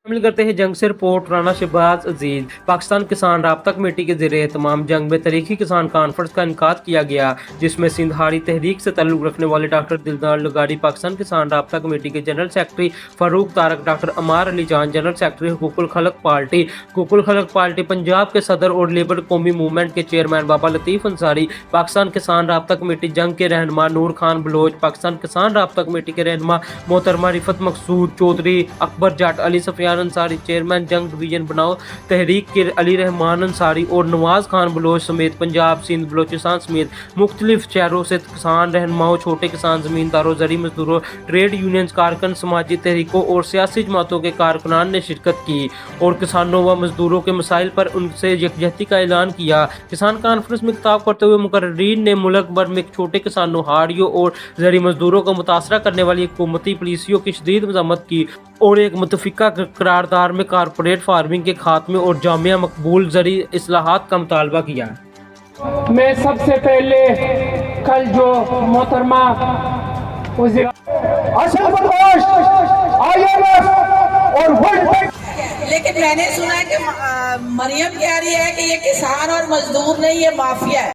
शामिल करते हैं जंग से रिपोर्ट राना शहबाज अजीज। पाकिस्तान किसान राब्ता कमेटी के ज़रिए तमाम जंग में तरीकी किसान कॉन्फ्रेंस का इनकाद किया गया, जिसमें सिंध हारी तहरीक से ताल्लुक़ रखने वाले डॉक्टर दिलदार लगारी, पाकिस्तान किसान राब्ता कमेटी के general secretary Farooq Tarak, doctor Ammar Ali Jan, general secretary हुकूकुल खलक पार्टी पंजाब के सदर और लेबर कौमी मूवमेंट के चेयरमैन बाबा लतीफ़ अंसारी, पाकिस्तान किसान राब्ता कमेटी जंग के रहनुमा नूर खान बलोच, पाकिस्तान किसान राब्ता कमेटी के रहनुमा मोहतरमा रिफत मकसूद चौधरी, अकबर जट, अली सफियान अंसारी, चेयरमैन जंग डिवीजन बनाओ तहरीक के अली रहमान अंसारी और नवाज खान बलोच समेत पंजाब, सिंध, बलोचिस्तान समेत मुख्तलिफ शहरों से किसान रहनुमाओं, छोटे किसान, जमींदारों, जरी मजदूरों, ट्रेड यूनियन कारकुन, समाजी तहरीकों और सियासी जमातों के कारकुनान ने शिरकत की और किसानों व मजदूरों के मसाइल पर उनसे यकजहती का ऐलान किया। किसान कॉन्फ्रेंस में खिताब करते हुए मुकर्रीरीन ने मुल्क भर में छोटे किसानों, हाड़ियों और जरी मजदूरों को मुतासरा करने वाली हुकूमती पॉलिसियों की शदीद मज़म्मत की और एक मुतफ़िका करारदार में कारपोरेट फार्मिंग के खात्मे और जामिया मकबूल जरी इस्लाहात का मुतालबा किया। मैं सबसे पहले कल जो मोहतरमा लेकिन मैंने सुना है कि मरियम कह रही है कि ये किसान और मजदूर नहीं, ये माफिया है।